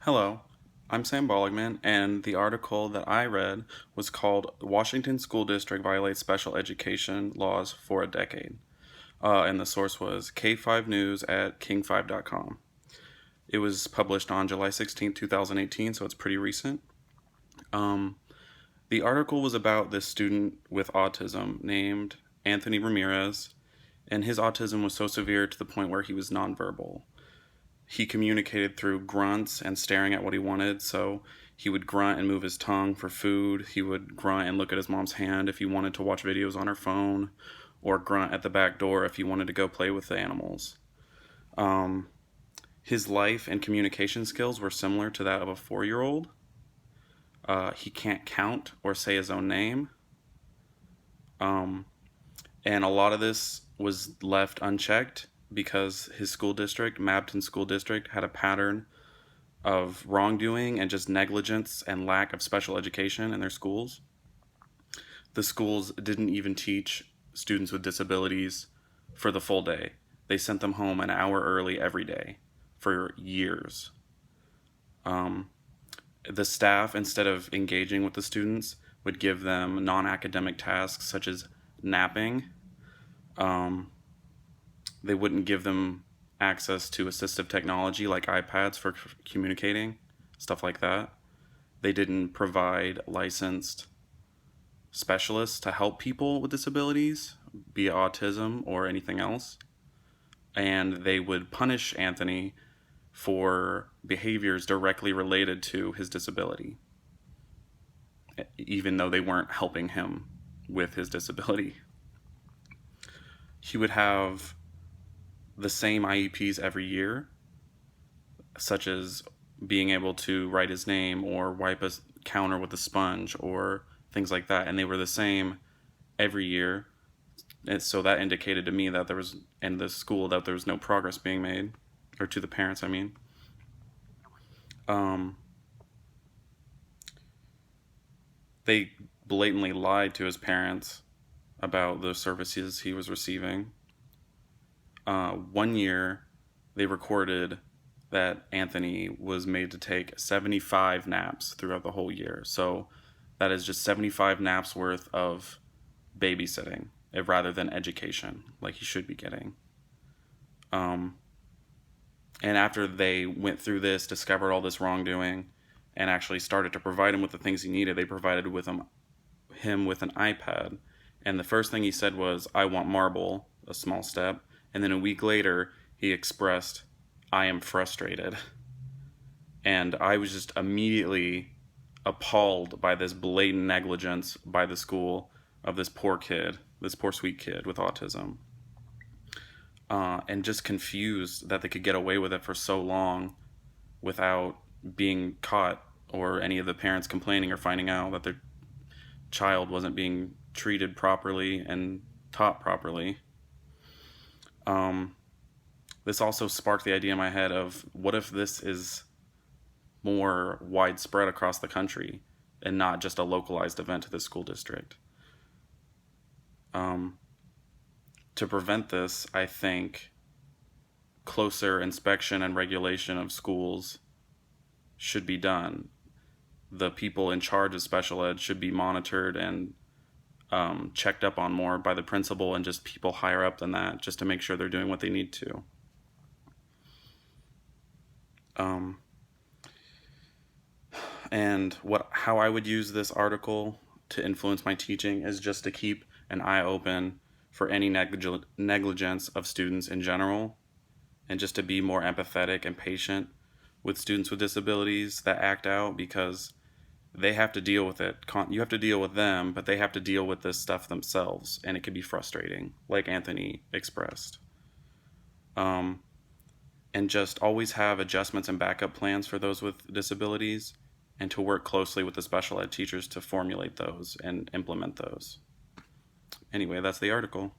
Hello, I'm Sam Bolligman, and the article that I read was called Washington School District Violates Special Education Laws for a Decade. And the source was K5 News at king5.com. It was published on July 16th, 2018, so it's pretty recent. Um, the article was about this student with autism named Anthony Ramirez, and his autism was so severe to the point where he was nonverbal. He communicated through grunts and staring at what he wanted. So he would grunt and move his tongue for food. He would grunt and look at his mom's hand if he wanted to watch videos on her phone, or grunt at the back door if he wanted to go play with the animals. Um, his life and communication skills were similar to that of a 4-year-old. He can't count or say his own name. Um, and a lot of this was left unchecked because his school district, Mabton School District, had a pattern of wrongdoing and just negligence and lack of special education in their schools. The schools didn't even teach students with disabilities for the full day. They sent them home an hour early every day for years. Um, the staff, instead of engaging with the students, would give them non academic tasks such as napping. Um, they wouldn't give them access to assistive technology like iPads for communicating, stuff like that. They didn't provide licensed specialists to help people with disabilities, be it autism or anything else. And they would punish Anthony for behaviors directly related to his disability, even though they weren't helping him with his disability. He would have the same IEPs every year, such as being able to write his name or wipe a counter with a sponge or things like that. And they were the same every year. And so that indicated to me that there was, in the school, that there was no progress being made, or to the parents, I mean. Um, they blatantly lied to his parents about the services he was receiving. One year, they recorded that Anthony was made to take 75 naps throughout the whole year. So that is just 75 naps worth of babysitting rather than education like he should be getting. Um, and after they went through this, discovered all this wrongdoing, and actually started to provide him with the things he needed, they provided him with an iPad. And the first thing he said was, "I want marble," a small step. And then a week later, he expressed, "I am frustrated." And I was just immediately appalled by this blatant negligence by the school of this poor kid, this poor sweet kid with autism. And just confused that they could get away with it for so long without being caught, or any of the parents complaining or finding out that their child wasn't being treated properly and taught properly. Um, this also sparked the idea in my head of, what if this is more widespread across the country and not just a localized event to the school district? Um, to prevent this, I think closer inspection and regulation of schools should be done. The people in charge of special ed should be monitored and checked up on more by the principal and just people higher up than that, just to make sure they're doing what they need to. Um, and how I would use this article to influence my teaching is just to keep an eye open for any negligence of students in general, and just to be more empathetic and patient with students with disabilities that act out, because they have to deal with it. You have to deal with them, but they have to deal with this stuff themselves, and it can be frustrating, like Anthony expressed. Um, and just always have adjustments and backup plans for those with disabilities, and to work closely with the special ed teachers to formulate those and implement those. Anyway, that's the article.